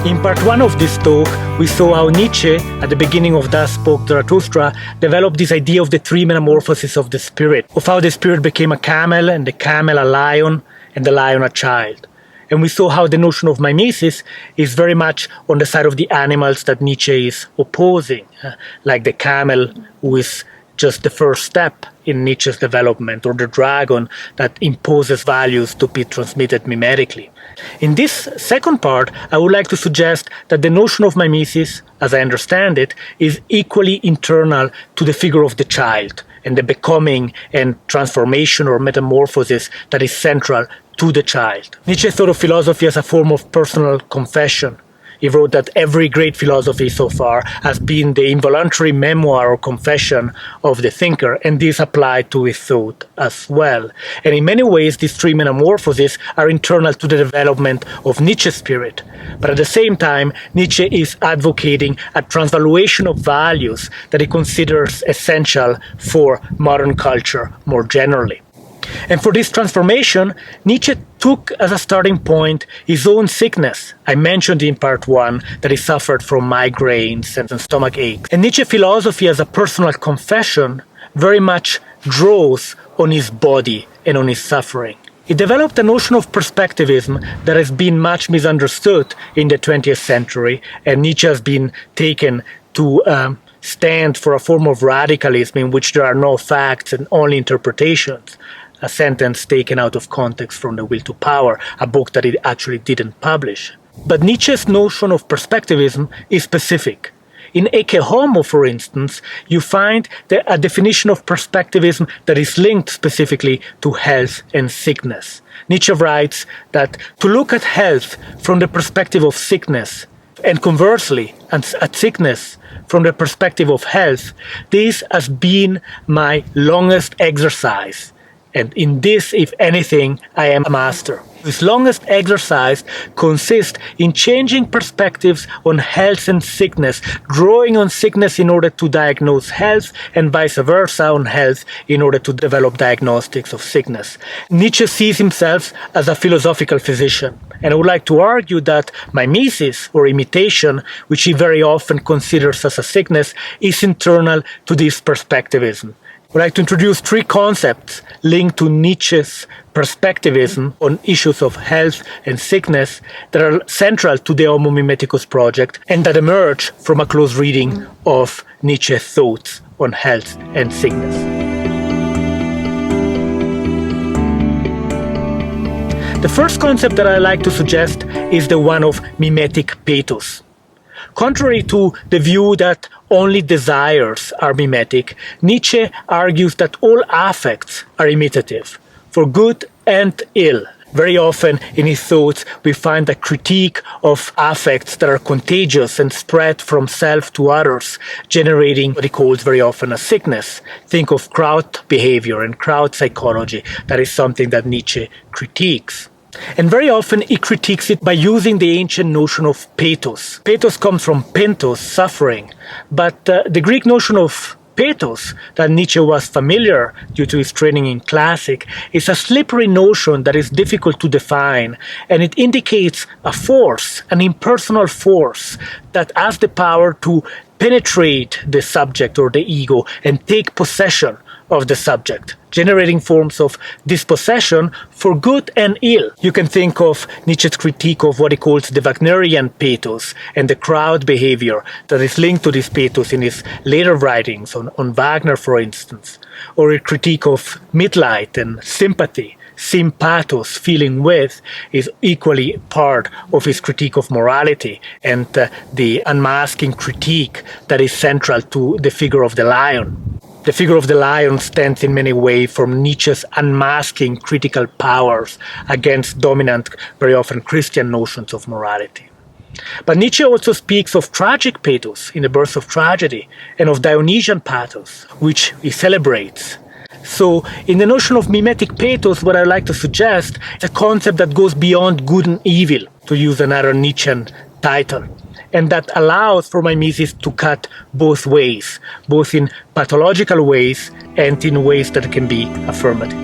In part one of this talk, we saw how Nietzsche, at the beginning of Thus Spoke Zarathustra, developed this idea of the three metamorphoses of the spirit, of how the spirit became a camel, and the camel a lion, and the lion a child. And we saw how the notion of mimesis is very much on the side of the animals that Nietzsche is opposing, like the camel, who is just the first step in Nietzsche's development, or the dragon that imposes values to be transmitted mimetically. In this second part, I would like to suggest that the notion of mimesis, as I understand it, is equally internal to the figure of the child and the becoming and transformation or metamorphosis that is central to the child. Nietzsche thought of philosophy as a form of personal confession. He wrote that every great philosophy so far has been the involuntary memoir or confession of the thinker, and this applied to his thought as well. And in many ways, these three metamorphoses are internal to the development of Nietzsche's spirit. But at the same time, Nietzsche is advocating a transvaluation of values that he considers essential for modern culture more generally. And for this transformation, Nietzsche took as a starting point his own sickness. I mentioned in part one that he suffered from migraines and stomach aches. And Nietzsche's philosophy as a personal confession very much draws on his body and on his suffering. He developed a notion of perspectivism that has been much misunderstood in the 20th century, and Nietzsche has been taken to stand for a form of radicalism in which there are no facts and only interpretations. A sentence taken out of context from The Will to Power, a book that he actually didn't publish. But Nietzsche's notion of perspectivism is specific. In Ecce Homo, for instance, you find a definition of perspectivism that is linked specifically to health and sickness. Nietzsche writes that to look at health from the perspective of sickness, and conversely, at sickness from the perspective of health, this has been my longest exercise. And in this, if anything, I am a master. This longest exercise consists in changing perspectives on health and sickness, drawing on sickness in order to diagnose health, and vice versa on health in order to develop diagnostics of sickness. Nietzsche sees himself as a philosophical physician, and I would like to argue that mimesis, or imitation, which he very often considers as a sickness, is internal to this perspectivism. I would like to introduce three concepts linked to Nietzsche's perspectivism on issues of health and sickness that are central to the Homo Mimeticus project and that emerge from a close reading of Nietzsche's thoughts on health and sickness. The first concept that I like to suggest is the one of mimetic pathos. Contrary to the view that only desires are mimetic, Nietzsche argues that all affects are imitative, for good and ill. Very often in his thoughts we find a critique of affects that are contagious and spread from self to others, generating what he calls very often a sickness. Think of crowd behavior and crowd psychology. That is something that Nietzsche critiques. And very often he critiques it by using the ancient notion of pathos. Pathos comes from pentos, suffering, but the Greek notion of pathos that Nietzsche was familiar due to his training in classic is a slippery notion that is difficult to define, and it indicates a force, an impersonal force that has the power to penetrate the subject or the ego and take possession of the subject, generating forms of dispossession for good and ill. You can think of Nietzsche's critique of what he calls the Wagnerian pathos and the crowd behavior that is linked to this pathos in his later writings on Wagner, for instance, or a critique of mitleid and sympathy. Sympathos, feeling with, is equally part of his critique of morality and the unmasking critique that is central to the figure of the lion. The figure of the lion stands in many ways for Nietzsche's unmasking critical powers against dominant, very often Christian notions of morality. But Nietzsche also speaks of tragic pathos in The Birth of Tragedy and of Dionysian pathos, which he celebrates. So, in the notion of mimetic pathos, what I like to suggest is a concept that goes beyond good and evil, to use another Nietzschean title, and that allows for mimesis to cut both ways, both in pathological ways and in ways that can be affirmative.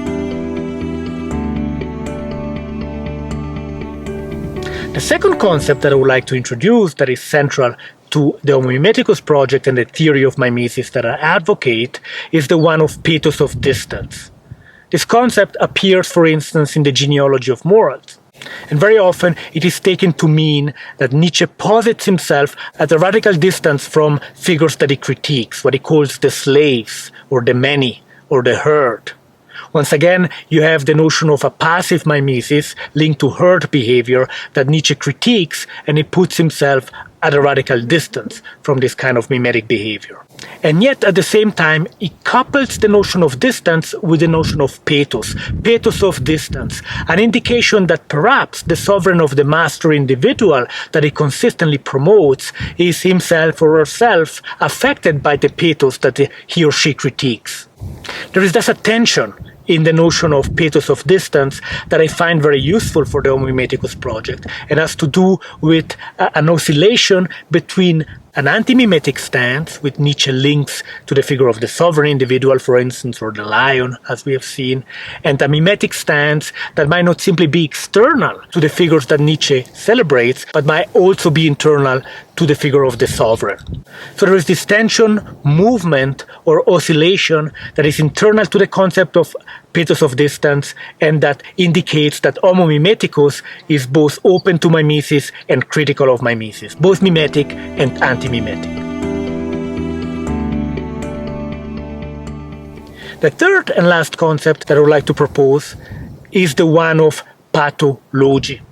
The The second concept that I would like to introduce that is central to the Homo Mimeticus project and the theory of mimesis that I advocate is the one of pathos of distance. This concept appears, for instance, in the genealogy of morals. And very often it is taken to mean that Nietzsche posits himself at a radical distance from figures that he critiques, what he calls the slaves, or the many, or the herd. Once again, you have the notion of a passive mimesis linked to herd behavior that Nietzsche critiques, and he puts himself at a radical distance from this kind of mimetic behavior. And yet, at the same time, he couples the notion of distance with the notion of pathos, pathos of distance, an indication that perhaps the sovereign of the master individual that he consistently promotes is himself or herself affected by the pathos that he or she critiques. There is thus a tension in the notion of pathos of distance that I find very useful for the Homo Mimeticus project, and has to do with an oscillation between an anti-mimetic stance, which Nietzsche links to the figure of the sovereign individual, for instance, or the lion, as we have seen, and a mimetic stance that might not simply be external to the figures that Nietzsche celebrates, but might also be internal to the figure of the sovereign. So there is this tension, movement, or oscillation that is internal to the concept of pathos of distance, and that indicates that Homo Mimeticus is both open to mimesis and critical of mimesis, both mimetic and anti-mimetic. The third and last concept that I would like to propose is the one of patho-logy.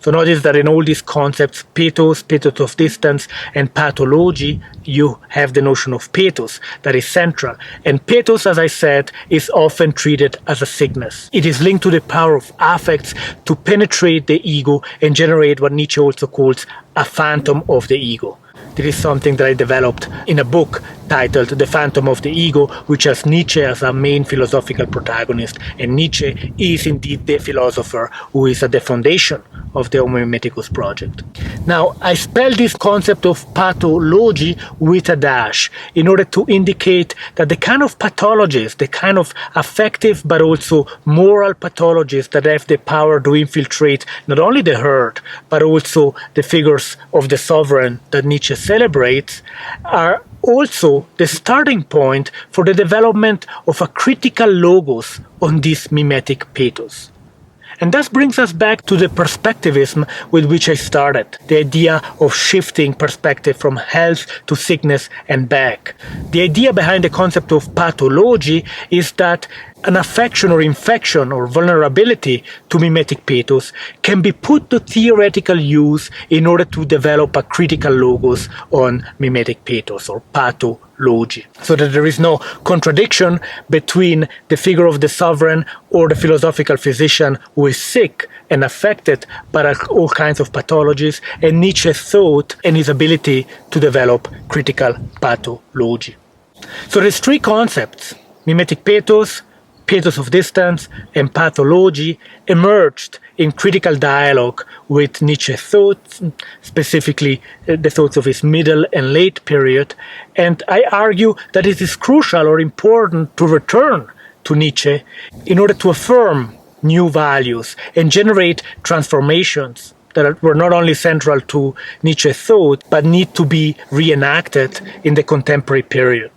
So notice that in all these concepts, pathos, pathos of distance, and pathology, you have the notion of pathos that is central. And pathos, as I said, is often treated as a sickness. It is linked to the power of affects to penetrate the ego and generate what Nietzsche also calls a phantom of the ego. This is something that I developed in a book titled The Phantom of the Ego, which has Nietzsche as a main philosophical protagonist. And Nietzsche is indeed the philosopher who is at the foundation of the Homo Mimeticus project. Now, I spell this concept of pathology with a dash in order to indicate that the kind of pathologies, the kind of affective but also moral pathologies that have the power to infiltrate not only the herd, but also the figures of the sovereign that Nietzsche celebrates, are also the starting point for the development of a critical logos on this mimetic pathos. And that brings us back to the perspectivism with which I started, the idea of shifting perspective from health to sickness and back. The idea behind the concept of pathology is that an affection or infection or vulnerability to mimetic pathos can be put to theoretical use in order to develop a critical logos on mimetic pathos or pathology, so that there is no contradiction between the figure of the sovereign or the philosophical physician who is sick and affected by all kinds of pathologies and Nietzsche's thought and his ability to develop critical pathology. So there's three concepts: mimetic pathos, pathos of distance, and pathology emerged in critical dialogue with Nietzsche's thoughts, specifically the thoughts of his middle and late period. And I argue that it is crucial or important to return to Nietzsche in order to affirm new values and generate transformations that were not only central to Nietzsche's thought, but need to be reenacted in the contemporary period.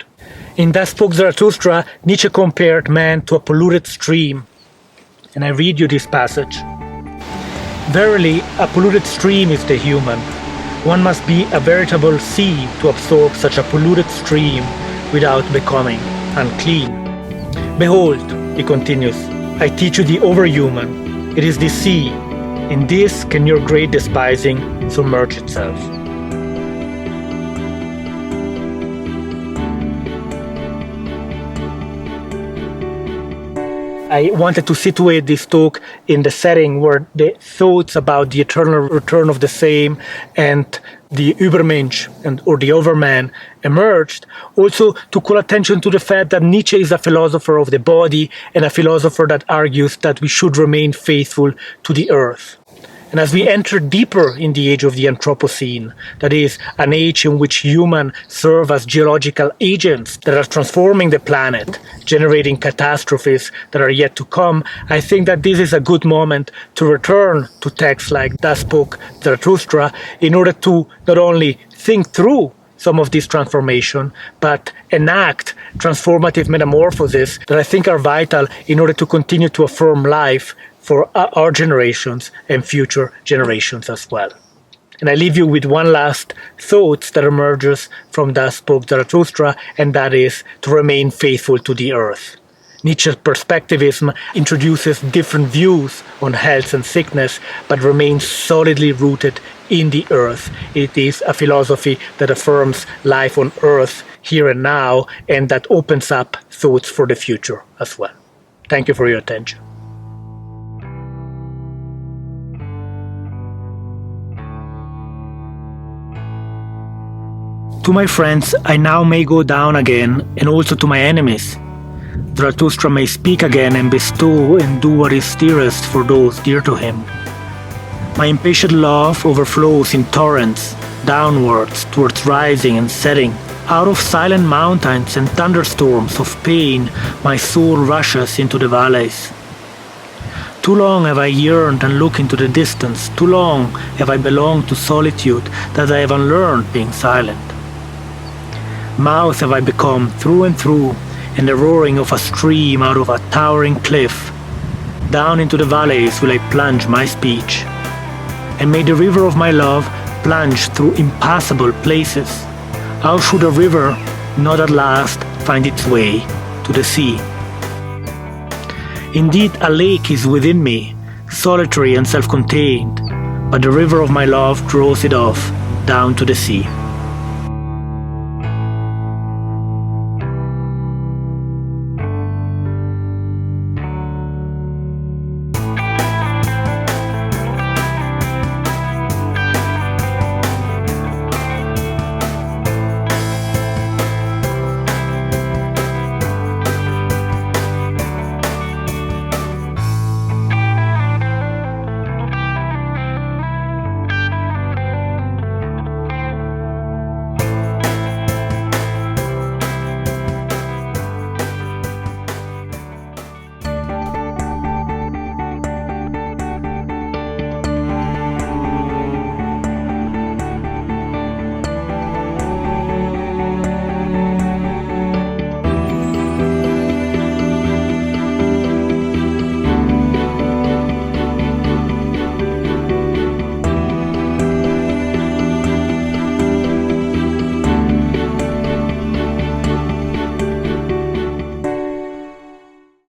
In Thus Spoke Zarathustra, Nietzsche compared man to a polluted stream. And I read you this passage. Verily, a polluted stream is the human. One must be a veritable sea to absorb such a polluted stream without becoming unclean. Behold, he continues, I teach you the overhuman. It is the sea. In this can your great despising submerge itself. I wanted to situate this talk in the setting where the thoughts about the eternal return of the same and the Übermensch or the overman emerged, also to call attention to the fact that Nietzsche is a philosopher of the body and a philosopher that argues that we should remain faithful to the earth. And as we enter deeper in the age of the Anthropocene, that is, an age in which humans serve as geological agents that are transforming the planet, generating catastrophes that are yet to come, I think that this is a good moment to return to texts like Thus Spoke Zarathustra in order to not only think through some of this transformation, but enact transformative metamorphoses that I think are vital in order to continue to affirm life for our generations and future generations as well. And I leave you with one last thought that emerges from Thus Spoke Zarathustra, and that is to remain faithful to the earth. Nietzsche's perspectivism introduces different views on health and sickness, but remains solidly rooted in the earth. It is a philosophy that affirms life on earth here and now, and that opens up thoughts for the future as well. Thank you for your attention. To my friends, I now may go down again, and also to my enemies. Zarathustra may speak again and bestow and do what is dearest for those dear to him. My impatient love overflows in torrents, downwards towards rising and setting. Out of silent mountains and thunderstorms of pain, my soul rushes into the valleys. Too long have I yearned and looked into the distance, too long have I belonged to solitude that I have unlearned being silent. Mouse have I become through and through, and the roaring of a stream out of a towering cliff. Down into the valleys will I plunge my speech, and may the river of my love plunge through impassable places. How should a river not at last find its way to the sea? Indeed, a lake is within me, solitary and self-contained, but the river of my love draws it off down to the sea.